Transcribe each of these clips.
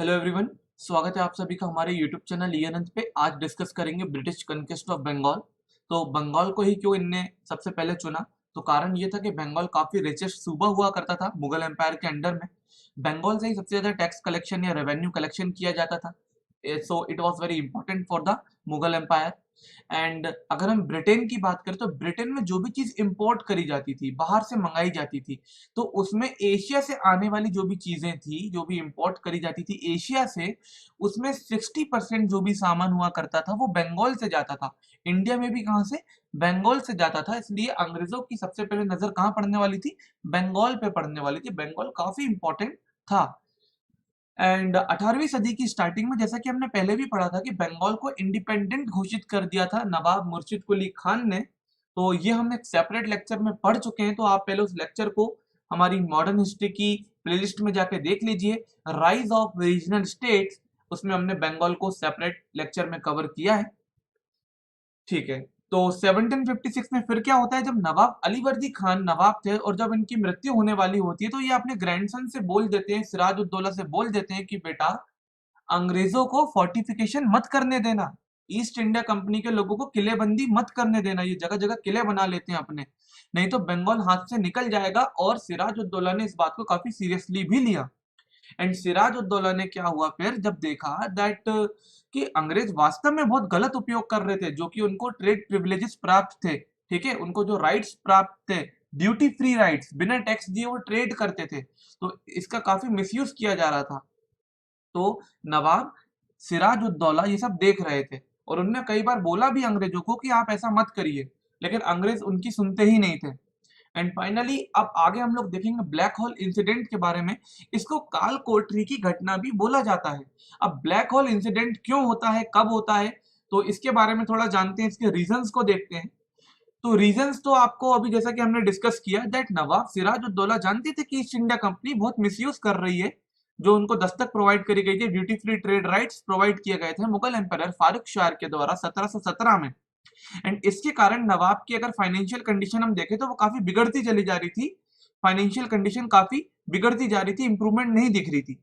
Hello everyone. स्वागत है आप सभी का हमारे यूट्यूब चैनल ई अनंत पे। आज डिस्कस करेंगे ब्रिटिश कन्क्वेस्ट ऑफ बंगाल। तो बंगाल को ही क्यों इनने सबसे पहले चुना, तो कारण ये था कि बंगाल काफी रिचेस्ट सूबा हुआ करता था मुगल एम्पायर के अंडर में। बंगाल से ही सबसे ज्यादा टैक्स कलेक्शन या रेवेन्यू कलेक्शन किया जाता था। So it was very important for the Mughal empire. And अगर हम ब्रिटेन की बात करें तो ब्रिटेन में जो भी चीज इंपोर्ट करी जाती थी, बाहर से मंगाई जाती थी, तो उसमें एशिया से आने वाली जो भी चीजें थी, जो भी इंपोर्ट करी जाती थी एशिया से, उसमें 60% जो भी सामान हुआ करता था वो बंगाल से जाता था। इंडिया में भी कहाँ से? बंगाल से जाता था। इसलिए अंग्रेजों की सबसे पहले नजर कहाँ पड़ने वाली थी? बंगाल पे पड़ने वाली थी। बंगाल काफी इंपॉर्टेंट था। एंड 18वीं सदी की स्टार्टिंग में, जैसा कि हमने पहले भी पढ़ा था, कि बंगाल को इंडिपेंडेंट घोषित कर दिया था नवाब मुर्शिद कुली खान ने। तो ये हम एक सेपरेट लेक्चर में पढ़ चुके हैं, तो आप पहले उस लेक्चर को हमारी मॉडर्न हिस्ट्री की प्लेलिस्ट में जाके देख लीजिए। राइज ऑफ रीजनल स्टेट्स, उसमें हमने बंगाल को सेपरेट लेक्चर में कवर किया है। ठीक है। तो 1756 में फिर क्या होता है, जब नवाब अलीवर्दी खान नवाब थे और जब इनकी मृत्यु होने वाली होती है, तो ये अपने ग्रैंडसन से बोल देते हैं, सिराज उद्दौला से बोल देते हैं कि बेटा, अंग्रेजों को फोर्टिफिकेशन मत करने देना, ईस्ट इंडिया कंपनी के लोगों को किलेबंदी मत करने देना, ये जगह जगह किले बना लेते हैं अपने, नहीं तो बंगाल हाथ से निकल जाएगा। और सिराज उद्दौला ने इस बात को काफी सीरियसली भी लिया। एंड सिराज उद्दौला ने क्या हुआ फिर, जब देखा दैट कि अंग्रेज वास्तव में बहुत गलत उपयोग कर रहे थे, जो कि उनको ट्रेड प्रिविलेजेस प्राप्त थे, ठीक है, उनको जो राइट्स प्राप्त थे, ड्यूटी फ्री राइट्स, बिना टैक्स दिए वो ट्रेड करते थे, तो इसका काफी मिसयूज किया जा रहा था। तो नवाब सिराज उद्दौला ये सब देख रहे थे और उन्होंने कई बार बोला भी अंग्रेजों को कि आप ऐसा मत करिए, लेकिन अंग्रेज उनकी सुनते ही नहीं थे। एंड फाइनली अब आगे हम लोग देखेंगे ब्लैक होल इंसिडेंट के बारे में। इसको काल कोठरी की घटना भी बोला जाता है। अब ब्लैक होल इंसिडेंट क्यों होता है, कब होता है, तो इसके बारे में थोड़ा जानते हैं, इसके रीजंस को देखते हैं। तो रीजंस तो आपको अभी जैसा कि हमने डिस्कस किया दैट नवाब सिराज उद्दौला जानते थे कि ईस्ट इंडिया कंपनी बहुत मिसयूज कर रही है, जो उनको दस्तक प्रोवाइड करी गई थी, duty free trade rights provide किए गए थे मुगल एम्पायर फारूक शाह के द्वारा 1717 में। एंड इसके कारण नवाब की अगर फाइनेंशियल कंडीशन हम देखें तो वो काफी बिगड़ती चली जा रही थी। फाइनेंशियल कंडीशन काफी बिगड़ती जा रही थी, इंप्रूवमेंट नहीं दिख रही थी।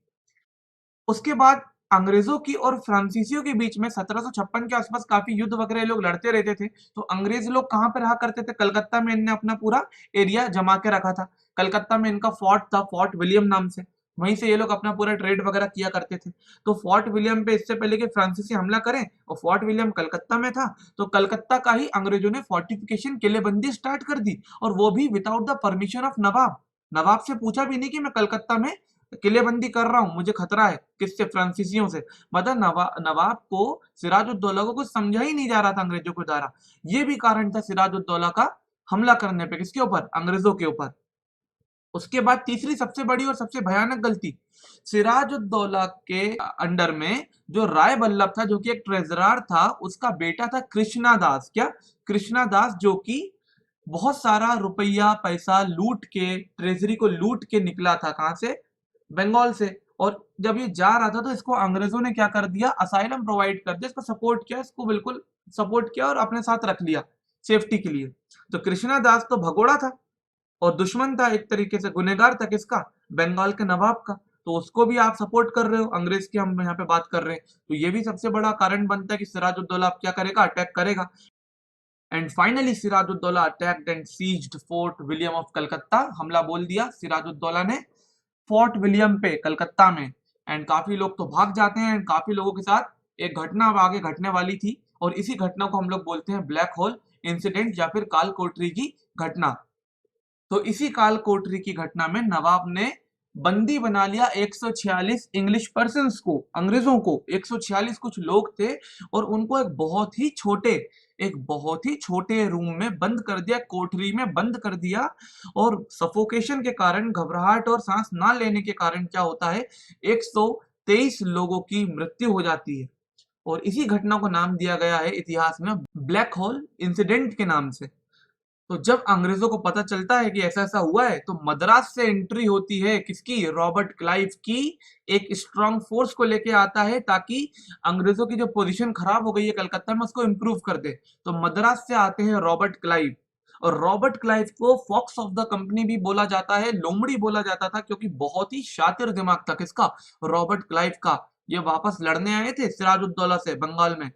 उसके बाद अंग्रेजों की और फ्रांसीसियों के बीच में 1756 के आसपास काफी युद्ध वगैरह लोग लड़ते रहते थे। तो अंग्रेज लोग कहाँ पे रहा करते थे? कलकत्ता में इनने अपना पूरा एरिया जमा के रखा था। कलकत्ता में इनका फोर्ट था, फोर्ट विलियम नाम से, वहीं से ये लोग अपना पूरा ट्रेड वगैरह किया करते थे। तो फोर्ट विलियम पे इससे पहले कि फ्रांसीसी हमला करें, और फोर्ट विलियम कलकत्ता में था, तो कलकत्ता का ही अंग्रेजों ने फोर्टिफिकेशन किलेबंदी स्टार्ट कर दी, और वो भी विदाउट द परमिशन ऑफ नवाब। नवाब से पूछा भी नहीं कि मैं कलकत्ता में किलेबंदी कर रहा हूँ, मुझे खतरा है, किससे? फ्रांसीसियों से। मतलब नवाब को, सिराजुद्दौला को कुछ समझा ही नहीं जा रहा था अंग्रेजों के द्वारा। ये भी कारण था सिराजुद्दौला का हमला करने पे, किसके ऊपर? अंग्रेजों के ऊपर। उसके बाद तीसरी सबसे बड़ी और सबसे भयानक गलती, सिराजुद्दौला के अंडर में जो राय बल्लभ था, जो कि एक ट्रेजरार था, उसका बेटा था कृष्णा दास। क्या? कृष्णा दास, जो कि बहुत सारा रुपया पैसा लूट के, ट्रेजरी को लूट के निकला था। कहां से? बंगाल से। और जब ये जा रहा था तो इसको अंग्रेजों ने क्या कर दिया? असाइलम प्रोवाइड कर दिया, इसको सपोर्ट किया, इसको बिल्कुल सपोर्ट किया और अपने साथ रख लिया सेफ्टी के लिए। तो कृष्णा दास तो भगोड़ा था और दुश्मन था, एक तरीके से गुनेगार था, किसका? बंगाल के नवाब का। तो उसको भी आप सपोर्ट कर रहे हो, अंग्रेज की हम यहाँ पे बात कर रहे हैं, तो ये भी सबसे बड़ा कारण बनता है कि सिराजुद्दौला अब क्या करेगा? अटैक करेगा। And finally Sirajuddaulah attacked and seized Fort William of Calcutta. हमला बोल दिया सिराजुद्दौला ने फोर्ट विलियम पे कलकत्ता में। एंड काफी लोग तो भाग जाते हैं, एंड काफी लोगों के साथ एक घटना अब आगे घटने वाली थी, और इसी घटना को हम लोग बोलते हैं ब्लैक होल इंसिडेंट या फिर काल कोठरी की घटना। तो इसी काल कोठरी की घटना में नवाब ने बंदी बना लिया 146 इंग्लिश पर्सन्स को, अंग्रेजों को। 146 कुछ लोग थे, और उनको एक बहुत ही छोटे रूम में बंद कर दिया, कोठरी में बंद कर दिया। और सफोकेशन के कारण, घबराहट और सांस ना लेने के कारण क्या होता है, 123 लोगों की मृत्यु हो जाती है। और इसी घटना को नाम दिया गया है इतिहास में ब्लैक होल इंसिडेंट के नाम से। तो जब अंग्रेजों को पता चलता है कि ऐसा ऐसा हुआ है, तो मद्रास से एंट्री होती है किसकी? रॉबर्ट क्लाइव की। एक स्ट्रांग फोर्स को लेके आता है, ताकि अंग्रेजों की जो पोजीशन खराब हो गई है कलकत्ता में, उसको इंप्रूव कर दे। तो मद्रास से आते हैं रॉबर्ट क्लाइव। और रॉबर्ट क्लाइव को फॉक्स ऑफ द कंपनी भी बोला जाता है, लोमड़ी बोला जाता था, क्योंकि बहुत ही शातिर दिमाग था, किसका? रॉबर्ट क्लाइव का। ये वापस लड़ने आए थे सिराजुद्दौला से बंगाल में।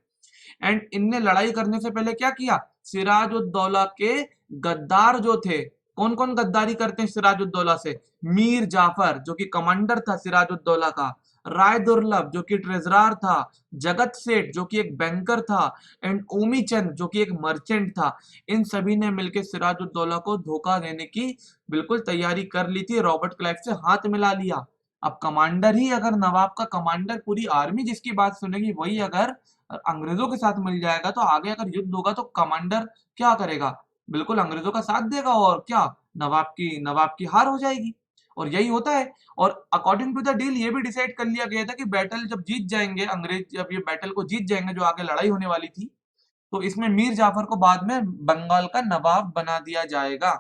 एंड इनने लड़ाई करने से पहले क्या किया, सिराजुद्दौला के गद्दार जो थे, कौन कौन गद्दारी करते हैं सिराजुद्दौला से, मीर जाफर जो कि कमांडर था सिराजुद्दौला का, राय दुर्लभ जो कि ट्रेजरार था, जगत सेठ जो कि एक बैंकर था, एंड ओमी चंद जो कि एक मर्चेंट था। इन सभी ने मिलकर सिराजुद्दौला को धोखा देने की बिल्कुल तैयारी कर ली थी, रॉबर्ट क्लाइव से हाथ मिला लिया। अब कमांडर ही अगर, नवाब का कमांडर, पूरी आर्मी जिसकी बात सुनेगी, वही अगर अंग्रेजों के साथ मिल जाएगा तो आगे अगर युद्ध होगा तो कमांडर क्या करेगा, बिल्कुल अंग्रेजों का साथ देगा और क्या, नवाब की हार हो जाएगी। और यही होता है। और अकॉर्डिंग टू द डील ये भी डिसाइड कर लिया गया था कि बैटल जब जीत जाएंगे अंग्रेज, जब ये बैटल को जीत जाएंगे जो आगे लड़ाई होने वाली थी, तो इसमें मीर जाफर को बाद में बंगाल का नवाब बना दिया जाएगा।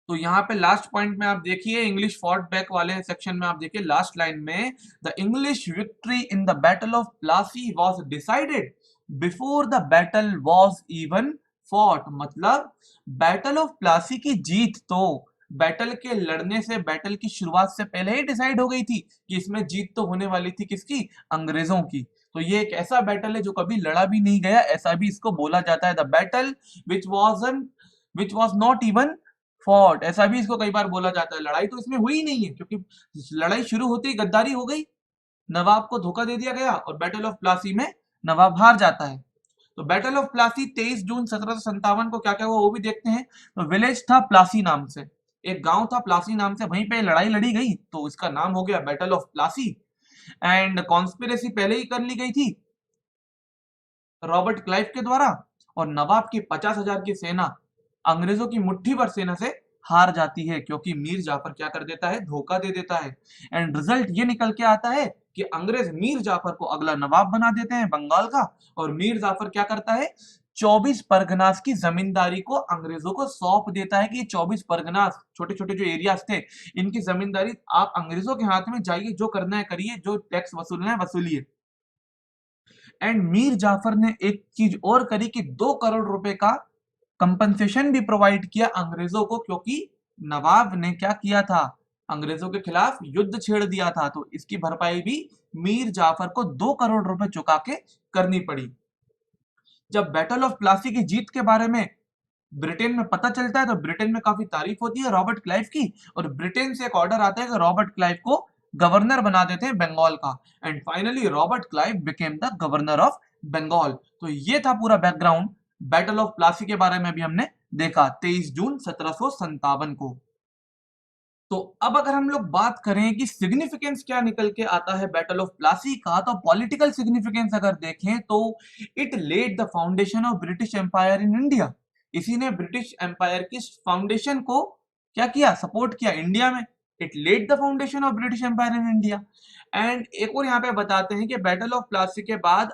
तो यहाँ पे लास्ट पॉइंट में आप देखिए, इंग्लिश फॉर्ट बैक वाले सेक्शन में आप देखिए लास्ट लाइन में, the English victory in the battle of Plassey was decided before the battle was even fought. मतलब बैटल ऑफ प्लासी की जीत तो बैटल के लड़ने से, बैटल की शुरुआत से पहले ही डिसाइड हो गई थी कि इसमें जीत तो होने वाली थी किसकी, अंग्रेजों की। तो ये एक ऐसा बैटल है जो कभी लड़ा भी नहीं गया, ऐसा भी इसको बोला जाता है, the battle which was not even fought, ऐसा भी इसको कई बार बोला जाता है। लड़ाई तो इसमें हुई ही नहीं है, क्योंकि लड़ाई शुरू होते ही गद्दारी हो गई, नवाब को धोखा दे दिया गया और बैटल ऑफ प्लासी में नवाब हार जाता है। तो बैटल ऑफ प्लासी 23 जून 1757 को क्या क्या हुआ वो भी देखते हैं। तो विलेज था प्लासी नाम से, एक गांव था प्लासी नाम से, वहीं पे लड़ाई लड़ी गई तो इसका नाम हो गया battle of Plassey. And conspiracy पहले ही कर ली गई थी रॉबर्ट क्लाइव के द्वारा, और नवाब की 50,000 की सेना अंग्रेजों की मुट्ठी भर सेना से हार जाती है, क्योंकि मीर जाफर क्या कर देता है, धोखा दे देता है। एंड रिजल्ट ये निकल के आता है कि अंग्रेज मीर जाफर को अगला नवाब बना देते हैं बंगाल का, और मीर जाफर क्या करता है, 24 परगनास की जमींदारी को अंग्रेजों को सौंप देता है कि ये 24 परगनास, छोटे छोटे जो एरियाज थे, इनकी जमींदारी आप अंग्रेजों के हाथ में, जाइए जो करना है करिए, जो टैक्स वसूलना है वसूलिए। एंड मीर जाफर ने एक चीज और करी कि 2 करोड़ रुपए का कंपनसेशन भी प्रोवाइड किया अंग्रेजों को, क्योंकि नवाब ने क्या किया था, अंग्रेजों के खिलाफ युद्ध छेड़ दिया था, तो इसकी भरपाई भी मीर जाफर को 2 करोड़ रुपए चुका के करनी पड़ी। जब बैटल ऑफ प्लासी की जीत के बारे में ब्रिटेन में पता चलता है तो ब्रिटेन में काफी तारीफ होती है रॉबर्ट क्लाइव की, और ब्रिटेन से एक ऑर्डर आता है कि रॉबर्ट क्लाइव को गवर्नर बना देते हैं बंगाल का। And finally Robert Clive became the governor of Bengal. तो ये था पूरा बैकग्राउंड बैटल ऑफ प्लासी के बारे में भी हमने देखा 23 जून 1757 को। तो अब अगर हम लोग बात करें कि सिग्निफिकेंस क्या निकल के आता है बैटल ऑफ प्लासी का, तो पॉलिटिकल सिग्निफिकेंस अगर देखें तो it led the foundation of British empire in India. इसी ने ब्रिटिश एम्पायर की फाउंडेशन को क्या किया, सपोर्ट किया इंडिया में। It led the foundation of British empire in India. And एक और यहाँ पे बताते हैं कि बैटल ऑफ प्लासी के बाद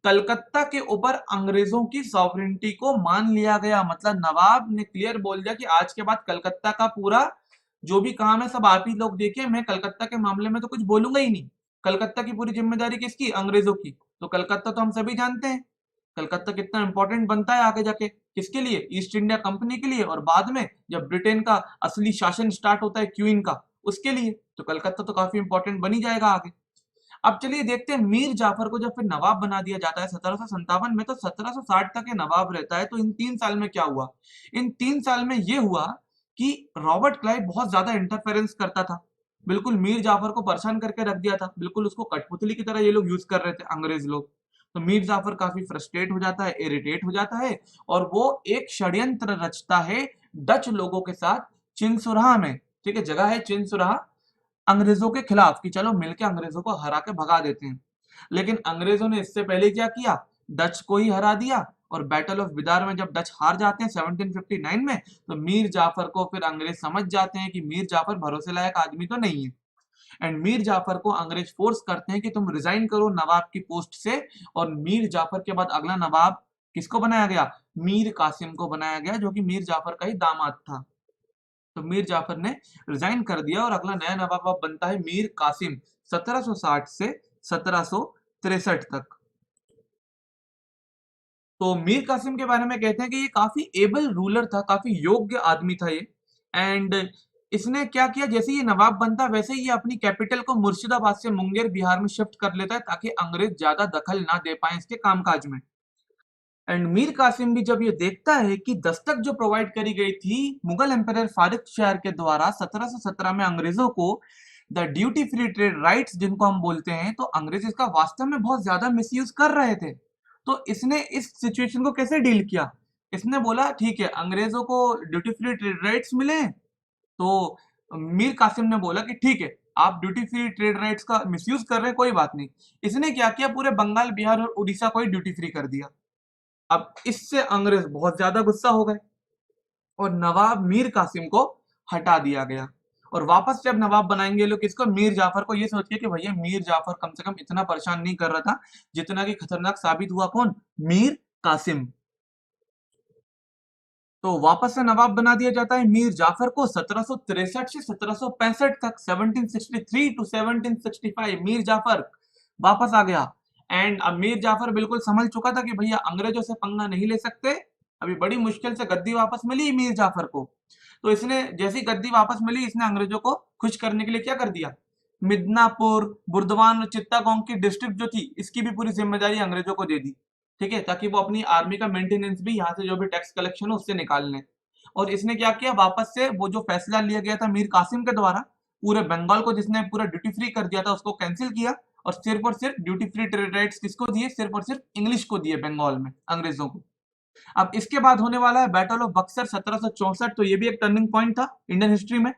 कलकत्ता के ऊपर अंग्रेजों की सॉवरेनिटी को मान लिया गया। मतलब नवाब ने क्लियर बोल दिया कि आज के बाद कलकत्ता का पूरा जो भी काम है सब आप ही लोग देखिए, मैं कलकत्ता के मामले में तो कुछ बोलूंगा ही नहीं। कलकत्ता की पूरी जिम्मेदारी किसकी, अंग्रेजों की। तो कलकत्ता तो हम सभी जानते हैं, कलकत्ता कितना इंपॉर्टेंट बनता है आगे जाके, किसके लिए, ईस्ट इंडिया कंपनी के लिए, और बाद में जब ब्रिटेन का असली शासन स्टार्ट होता है क्वीन का, उसके लिए। तो कलकत्ता तो काफी इंपॉर्टेंट बनी जाएगा आगे। अब चलिए देखते हैं मीर जाफर को जब फिर नवाब बना दिया जाता है 1757 में, तो 1760 तक ये नवाब रहता है। तो इन 3 साल में क्या हुआ, इन 3 साल में ये हुआ कि रॉबर्ट क्लाइव बहुत ज्यादा इंटरफेरेंस करता था, बिल्कुल मीर जाफर को परेशान करके रख दिया था, बिल्कुल उसको कठपुतली की तरह ये लोग यूज कर रहे थे अंग्रेज लोग। तो मीर जाफर काफी फ्रस्ट्रेट हो जाता है, इरिटेट हो जाता है, और वो एक षड्यंत्र रचता है डच लोगों के साथ चिनसुरहा में। ठीक है, जगह है चिनसुरहा, अंग्रेजों के खिलाफ, कि चलो मिलके अंग्रेजों को हरा के भगा देते हैं। लेकिन अंग्रेजों ने इससे पहले क्या किया, डच को ही हरा दिया, और बैटल ऑफ बिदार में जब डच हार जाते हैं 1759 में, तो मीर जाफर को फिर अंग्रेज समझ जाते हैं कि मीर जाफर भरोसे लायक आदमी तो नहीं है। एंड मीर जाफर को अंग्रेज फोर्स करते हैं कि तुम रिजाइन करो नवाब की पोस्ट से। और मीर जाफर के बाद अगला नवाब किसको बनाया गया, मीर कासिम को बनाया गया, जो कि मीर जाफर का ही दामाद था। तो मीर जाफर ने रिजाइन कर दिया और अगला नया नवाब बनता है मीर कासिम 1760 से 1763 तक। तो मीर कासिम के बारे में कहते हैं कि ये काफी एबल रूलर था, काफी योग्य आदमी था ये। एंड इसने क्या किया, जैसे ये नवाब बनता वैसे ही ये अपनी कैपिटल को मुर्शिदाबाद से मुंगेर बिहार में शिफ्ट कर लेता है ताकि अंग्रेज ज्यादा दखल ना दे पाए इसके कामकाज में। एंड मीर कासिम भी जब ये देखता है कि दस्तक जो प्रोवाइड करी गई थी मुगल एम्पायर फारिक शाह के द्वारा 1717 में अंग्रेजों को, the duty free trade rights जिनको हम बोलते हैं, तो अंग्रेज इसका वास्तव में बहुत ज्यादा मिसयूज कर रहे थे। तो इसने इस सिचुएशन को कैसे डील किया, इसने बोला ठीक है अंग्रेजों को ड्यूटी फ्री ट्रेड राइट्स मिले हैं, तो मीर कासिम ने बोला कि ठीक है आप ड्यूटी फ्री ट्रेड राइट्स का मिसयूज कर रहे हैं, कोई बात नहीं। इसने क्या किया, पूरे बंगाल बिहार और उड़ीसा को ही ड्यूटी फ्री कर दिया। अब इससे अंग्रेज बहुत ज्यादा गुस्सा हो गए और नवाब मीर कासिम को हटा दिया गया। और वापस जब नवाब बनाएंगे लोग किसको, मीर जाफर को, ये सोच के कि भैया मीर जाफर कम से कम इतना परेशान नहीं कर रहा था जितना कि खतरनाक साबित हुआ कौन, मीर कासिम। तो वापस से नवाब बना दिया जाता है मीर जाफर को 1763 से 1765 तक, 1763 टू 1765 मीर जाफर वापस आ गया। एंड अब मीर जाफर बिल्कुल समझ चुका था कि भैया अंग्रेजों से पंगा नहीं ले सकते, अभी बड़ी मुश्किल से गद्दी वापस मिली मीर जाफर को। तो इसने जैसी गद्दी वापस मिली, इसने अंग्रेजों को खुश करने के लिए क्या कर दिया, मिदनापुर, बुर्दवान और चित्तागोंग की डिस्ट्रिक्ट जो थी इसकी भी पूरी जिम्मेदारी अंग्रेजों को दे दी, ठीक है, ताकि वो अपनी आर्मी का मेंटेनेंस भी यहाँ से जो भी टैक्स कलेक्शन है उससे निकाल लें। और इसने क्या किया, वापस से वो जो फैसला लिया गया था मीर कासिम के द्वारा, पूरे बंगाल को जिसने पूरा ड्यूटी फ्री कर दिया था उसको कैंसिल किया और सिर्फ ड्यूटी फ्री ट्रेड राइट्स किसको दिए, सिर्फ और सिर्फ इंग्लिश को दिए बंगाल में, अंग्रेजों को। अब इसके बाद होने वाला है बैटल ऑफ बक्सर 1764, तो ये भी एक टर्निंग पॉइंट था इंडियन हिस्ट्री में,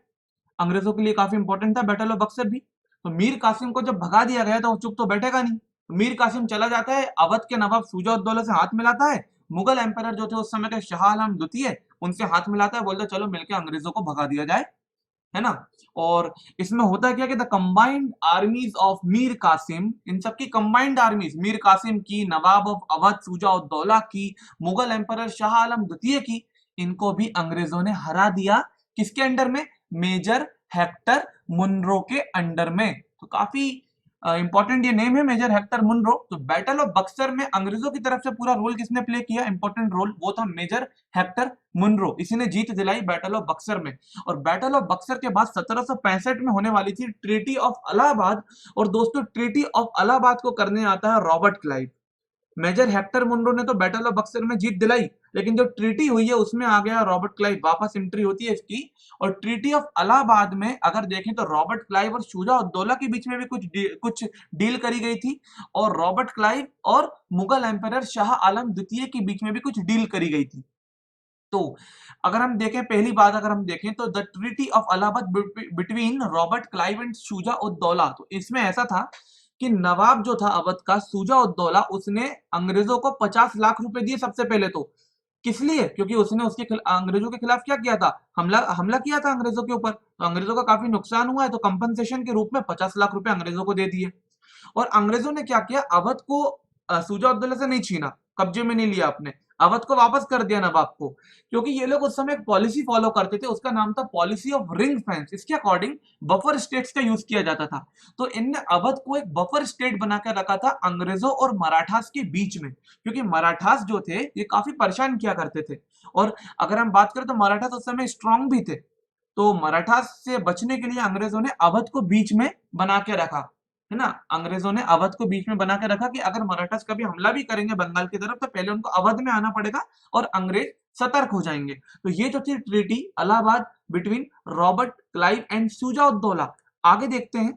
अंग्रेजों के लिए काफी इंपॉर्टेंट था बैटल ऑफ बक्सर भी। तो मीर कासिम को जब भगा दिया गया तो वो चुप तो बैठेगा नहीं, मीर कासिम चला जाता है, अवध के नवाब शुजा उद दौला से हाथ मिलाता है, मुगल एम्पायर जो थे उस समय के शाह आलम द्वितीय उनसे हाथ मिलाता है, बोलता है चलो मिलकर अंग्रेजों को भगा दिया जाए, है ना। और इसमें होता क्या कि the combined armies of Mir Qasim, इन सबकी कंबाइंड आर्मीज, मीर कासिम की, नवाब ऑफ अवध शुजा उद दौला की, मुगल एम्पायर शाह आलम द्वितीय की, इनको भी अंग्रेजों ने हरा दिया। किसके अंडर में, मेजर हेक्टर मुनरो के अंडर में। तो काफी इंपॉर्टेंट ये नेम है मेजर हेक्टर मुनरो। तो बैटल ऑफ बक्सर में अंग्रेजों की तरफ से पूरा रोल किसने प्ले किया, इंपॉर्टेंट रोल, वो था मेजर हेक्टर मुनरो, इसी ने जीत दिलाई बैटल ऑफ बक्सर में। और बैटल ऑफ बक्सर के बाद 1765 में होने वाली थी ट्रीटी ऑफ इलाहाबाद। और दोस्तों ट्रीटी ऑफ इलाहाबाद को करने आता है Robert Clive. Major Hector Munro ने तो बैटल ऑफ बक्सर में जीत दिलाई, लेकिन जो ट्रीटी हुई है उसमें आ गया रॉबर्ट क्लाइव, वापस एंट्री होती है इसकी। और ट्रीटी ऑफ इलाहाबाद में अगर देखें तो रॉबर्ट क्लाइव और शुजा उद दौला के बीच में भी कुछ डील करी गई थी, और रॉबर्ट क्लाइव और मुगल एम्पायर शाह आलम द्वितीय के बीच में भी कुछ डील करी गई थी। तो अगर हम देखें, पहली बात अगर हम देखें तो the treaty of Allahabad between Robert Clive and Shuja ud Daula, तो इसमें ऐसा था कि नवाब जो था अवध का शुजा उद दौला, उसने अंग्रेजों को 50 लाख रुपए दिए सबसे पहले तो। किस लिए, क्योंकि उसने अंग्रेजों के खिलाफ क्या किया था, हमला हमला किया था अंग्रेजों के ऊपर, तो अंग्रेजों का काफी नुकसान हुआ है, तो कंपनसेशन के रूप में 50 लाख रुपए अंग्रेजों को दे दिए। और अंग्रेजों ने क्या किया, अवध को शुजा उद दौला से नहीं छीना, कब्जे में नहीं लिया अपने, अवध को वापस कर दिया नवाब को, क्योंकि ये लोग उस समय एक पॉलिसी फॉलो करते थे, उसका नाम था पॉलिसी ऑफ रिंग फेंस। इसके अकॉर्डिंग बफर स्टेट्स का यूज किया जाता था। तो इनने अवध को एक बफर स्टेट बनाकर रखा था अंग्रेजों और मराठास के बीच में, क्योंकि मराठास जो थे ये काफी परेशान किया करते थे। और अगर हम बात करें तो मराठास उस समय स्ट्रांग भी थे, तो मराठास से बचने के लिए अंग्रेजों ने अवध को बीच में बना के रखा, है ना। अंग्रेजों ने अवध को बीच में बना के रखा कि अगर मराठास कभी हमला भी करेंगे बंगाल की तरफ तो पहले उनको अवध में आना पड़ेगा और अंग्रेज सतर्क हो जाएंगे। तो ये जो थी treaty Allahabad between Robert Clive and Shuja ud Daula. आगे देखते हैं।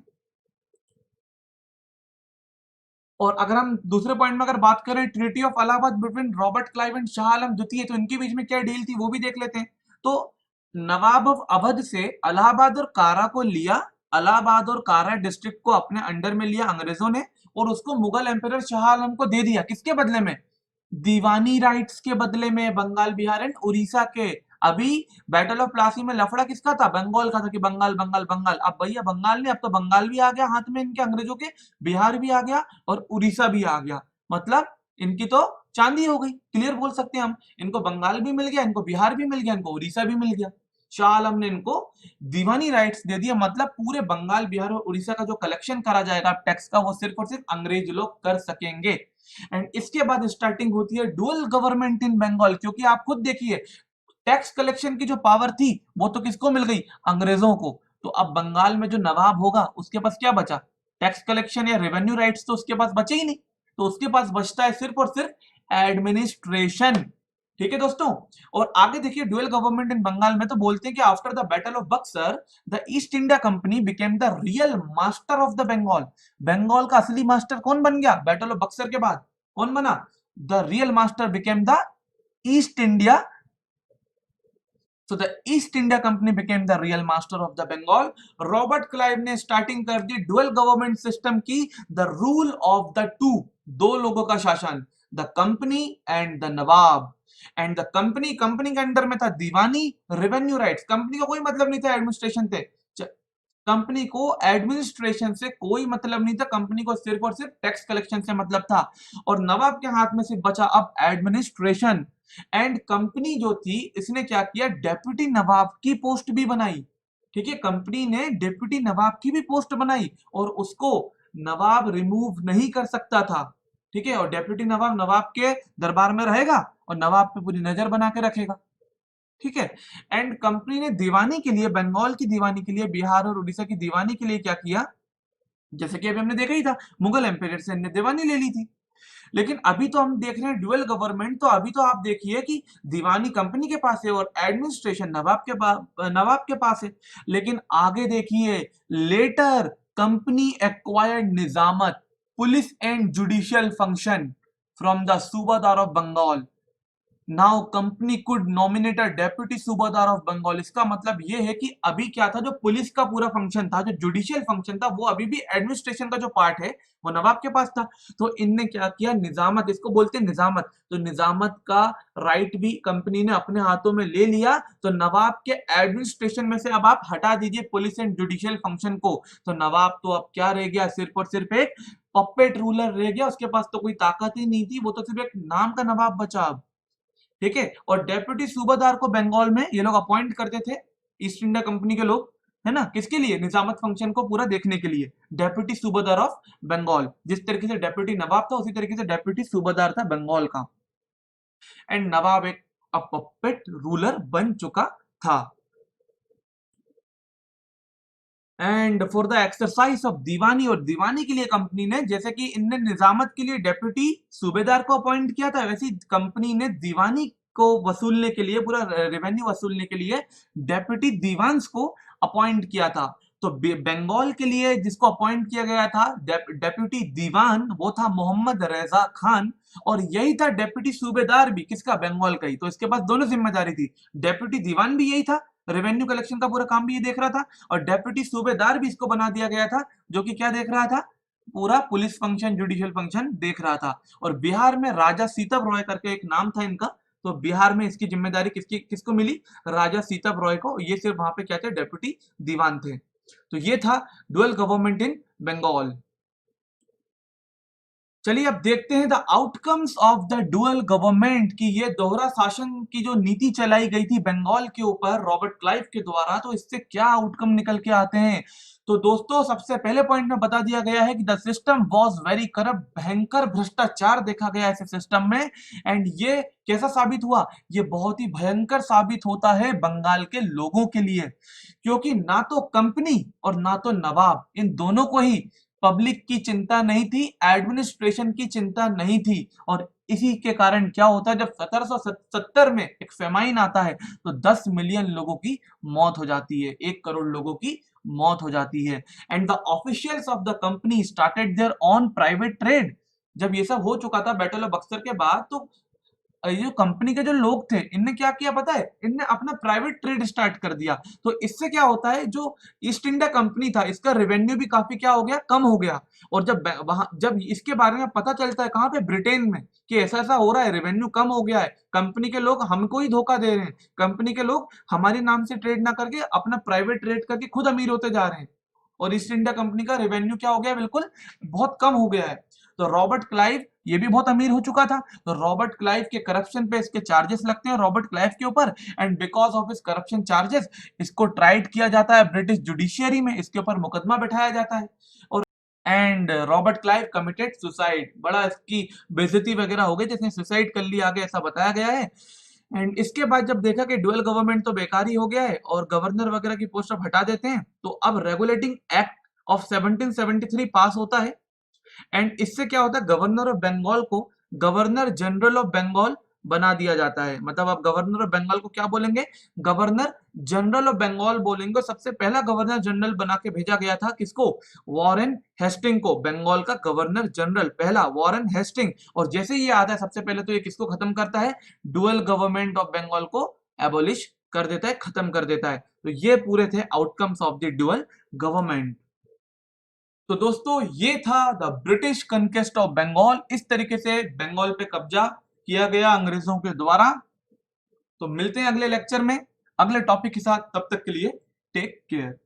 और अगर हम दूसरे पॉइंट में अगर बात करें treaty of Allahabad between Robert Clive and Shah Alam द्वितीय, तो इनके बीच में क्या डील थी वो भी देख लेते हैं। तो नवाब ऑफ अवध से इलाहाबाद और कारा को लिया, इलाहाबाद और कारा डिस्ट्रिक्ट को अपने अंडर में लिया अंग्रेजों ने, और उसको मुगल एम्पायर शाह आलम को दे दिया। किसके बदले में, दीवानी राइट्स के बदले में, बंगाल बिहार एंड उड़ीसा के। अभी बैटल ऑफ प्लासी में लफड़ा किसका था, बंगाल का था, कि बंगाल बंगाल बंगाल। अब भैया बंगाल नहीं, अब तो बंगाल भी आ गया हाथ में इनके अंग्रेजों के, बिहार भी आ गया और उड़ीसा भी आ गया, मतलब इनकी तो चांदी हो गई, क्लियर बोल सकते हैं हम। इनको बंगाल भी मिल गया, इनको बिहार भी मिल गया, इनको उड़ीसा भी मिल गया। शाह आलम ने इनको दीवानी राइट्स दे दिया, मतलब पूरे बंगाल बिहार और उड़ीसा का जो कलेक्शन करा जाएगा टैक्स का, वो सिर्फ और सिर्फ अंग्रेज लोग कर सकेंगे। एंड इसके बाद स्टार्टिंग होती है डुअल गवर्नमेंट इन बंगाल, क्योंकि आप खुद देखिए टैक्स कलेक्शन की जो पावर थी वो तो किसको मिल गई, अंग्रेजों को। तो अब बंगाल में जो नवाब होगा उसके पास क्या बचा, टैक्स कलेक्शन या रेवेन्यू राइट्स तो उसके पास बचे ही नहीं। तो उसके पास बचता है सिर्फ और सिर्फ एडमिनिस्ट्रेशन। ठीक है दोस्तों। और आगे देखिए ड्यूअल गवर्नमेंट इन बंगाल में तो बोलते हैं कि after the battle of Buxar the East India company became the real master of the Bengal. Bengal का असली मास्टर कौन बन गया बैटल ऑफ बक्सर के बाद, कौन बना, the real master became the East India. So the East India Company became the real master of the Bengal. Robert Clive ने स्टार्टिंग कर दी डुअल गवर्नमेंट सिस्टम की, the rule of the two, दो लोगों का शासन, the company and the Nawab. And the company, company के under में था दीवानी, रेवेन्यू राइट्स, कंपनी का कोई मतलब नहीं था एडमिनिस्ट्रेशन थे, कंपनी को एडमिनिस्ट्रेशन से कोई मतलब नहीं था, कंपनी को सिर्फ और सिर्फ टैक्स कलेक्शन से मतलब था। और नवाब के हाथ में से बचा अब एडमिनिस्ट्रेशन। एंड कंपनी जो थी इसने क्या किया, डेप्यूटी नवाब की पोस्ट भी बनाई। ठीक है, कंपनी ने डेप्यूटी नवाब की भी पोस्ट बनाई और उसको नवाब रिमूव नहीं कर सकता था। ठीक है, और डेप्यूटी नवाब नवाब के दरबार में रहेगा और नवाब पे पूरी नजर बना के रखेगा। ठीक है। एंड कंपनी ने दीवानी के लिए, बंगाल की दीवानी के लिए, बिहार और उड़ीसा की दीवानी के लिए क्या किया, जैसे कि अभी हमने देखा ही था, मुगल एम्पायर से इन्हें दीवानी ले ली थी। लेकिन अभी तो हम देख रहे हैं ड्यूअल गवर्नमेंट, तो अभी तो आप देखिए कि दीवानी कंपनी के पास है और एडमिनिस्ट्रेशन नवाब के पास है। लेकिन आगे देखिए, later company acquired nizamat, police and judicial function from the subahdar of Bengal. Now company could nominate a deputy subahdar of Bengal. इसका मतलब ये है कि अभी क्या था, जो पुलिस का पूरा फंक्शन था, जो जुडिशियल फंक्शन था, वो अभी भी एडमिनिस्ट्रेशन का जो पार्ट है वो नवाब के पास था। तो इनने क्या किया, निजामत, इसको बोलते हैं निजामत, तो निजामत का राइट भी कंपनी ने अपने हाथों में ले लिया। तो नवाब के एडमिनिस्ट्रेशन में से अब आप हटा दीजिए पुलिस एंड जुडिशियल फंक्शन को, तो नवाब तो अब क्या रह गया, सिर्फ और सिर्फ एक पपेट रूलर रह गया। उसके पास तो कोई ताकत ही नहीं थी, वो तो सिर्फ एक नाम का नवाब बचा अब। ठीक है। और डेप्यूटी सूबादार को बंगाल में ये लोग अपॉइंट करते थे, ईस्ट इंडिया कंपनी के लोग, है ना, किसके लिए, निजामत फंक्शन को पूरा देखने के लिए। डेप्यूटी सूबादार ऑफ बंगाल, जिस तरीके से डेप्यूटी नवाब था उसी तरीके से डेप्यूटी सूबादार था बंगाल का। एंड नवाब एक पपेट रूलर बन चुका था। And for the exercise of diwani, और दीवानी के लिए कंपनी ने, जैसे कि इनने निजामत के लिए डेप्यूटी सूबेदार को अपॉइंट किया था, वैसे कंपनी ने दीवानी को वसूलने के लिए, पूरा रेवेन्यू वसूलने के लिए डेप्यूटी दीवान्स को अपॉइंट किया था। तो बंगाल के लिए जिसको अपॉइंट किया गया था डेप्यूटी दीवान, वो था मोहम्मद रजा खान। और यही था डेप्यूटी सूबेदार भी, किसका, बंगाल का ही। तो इसके पास दोनों जिम्मेदारी थी, डेप्यूटी दीवान भी यही था, रेवेन्यू कलेक्शन का पूरा काम भी ये देख रहा था, और डेप्यूटी सूबेदार भी इसको बना दिया गया था, जो कि क्या देख रहा था, पूरा पुलिस फंक्शन, जुडिशियल फंक्शन देख रहा था। और बिहार में राजा सीतप रॉय करके एक नाम था इनका, तो बिहार में इसकी जिम्मेदारी किसको मिली, राजा सीतप रॉय को। ये सिर्फ वहां पे क्या थे, डेप्यूटी दीवान थे। तो ये था डुअल गवर्नमेंट इन बंगाल। चलिए अब देखते हैं the outcomes of the dual government, की ये दोहरा शासन की जो नीति चलाई गई थी बंगाल के ऊपर रॉबर्ट क्लाइव के द्वारा, तो इससे क्या आउटकम निकल के आते हैं। तो दोस्तों सबसे पहले पॉइंट में बता दिया गया है कि the system was very corrupt, भयंकर भ्रष्टाचार देखा गया ऐसे सिस्टम में। एंड ये कैसा साबित हुआ, ये बहुत ही भयंकर साबित होता है बंगाल के लोगों के लिए, क्योंकि ना तो कंपनी और ना तो नवाब, इन दोनों को ही पब्लिक की चिंता नहीं थी, एडमिनिस्ट्रेशन की चिंता नहीं थी। और इसी के कारण क्या होता है, जब 1770 में एक फेमाइन आता है तो 10 मिलियन लोगों की मौत हो जाती है, 1 करोड़ लोगों की मौत हो जाती है। And the officials of the company started their own private trade. जब ये सब हो चुका था बैटल ऑफ बक्सर के बाद, तो ये जो कंपनी के जो लोग थे, इनने क्या किया पता है, इनने अपना प्राइवेट ट्रेड स्टार्ट कर दिया। तो इससे क्या होता है, जो ईस्ट इंडिया कंपनी था इसका रेवेन्यू भी काफी क्या हो गया, कम हो गया। और जब इसके बारे में पता चलता है कहाँ पे, ब्रिटेन में, कि ऐसा ऐसा हो रहा है, रेवेन्यू कम हो गया है, कंपनी के लोग हमको ही धोखा दे रहे हैं, कंपनी के लोग हमारे नाम से ट्रेड ना करके अपना प्राइवेट ट्रेड करके खुद अमीर होते जा रहे हैं, और ईस्ट इंडिया कंपनी का रेवेन्यू क्या हो गया, बिल्कुल बहुत कम हो गया है। तो रॉबर्ट क्लाइव ये भी बहुत अमीर हो चुका था, तो रॉबर्ट क्लाइव के करप्शन पे इसके चार्जेस लगते हैं रॉबर्ट क्लाइव के ऊपर। एंड बिकॉज ऑफ इस करप्शन चार्जेस इसको ट्राइड किया जाता है ब्रिटिश जुडिशियरी में, इसके ऊपर मुकदमा बैठाया जाता है। और and Robert Clive committed suicide, बड़ा इसकी बेइज्जती वगैरह हो गई, जिसने सुसाइड कर लिया, आगे ऐसा बताया गया है। एंड इसके बाद जब देखा कि डुअल गवर्नमेंट तो बेकार ही हो गया है और गवर्नर वगैरह की पोस्ट अब हटा देते हैं, तो अब रेगुलेटिंग एक्ट ऑफ 1773 पास होता है। एंड इससे क्या होता है, गवर्नर ऑफ बंगाल को गवर्नर जनरल ऑफ बंगाल बना दिया जाता है। मतलब आप गवर्नर ऑफ बंगाल को क्या बोलेंगे, गवर्नर जनरल ऑफ बंगाल बोलेंगे। सबसे पहला गवर्नर जनरल बना के भेजा गया था किसको, वॉरेन हेस्टिंग को, बंगाल का गवर्नर जनरल पहला वॉरेन हेस्टिंग। और जैसे ही ये आता है सबसे पहले तो ये किसको खत्म करता है, डुअल गवर्नमेंट ऑफ बंगाल को एबोलिश कर देता है, खत्म कर देता है। तो ये पूरे थे outcomes of the dual government. तो दोस्तों ये था the British conquest of Bengal. इस तरीके से बंगाल पे कब्जा किया गया अंग्रेजों के द्वारा। तो मिलते हैं अगले लेक्चर में अगले टॉपिक के साथ, तब तक के लिए टेक केयर।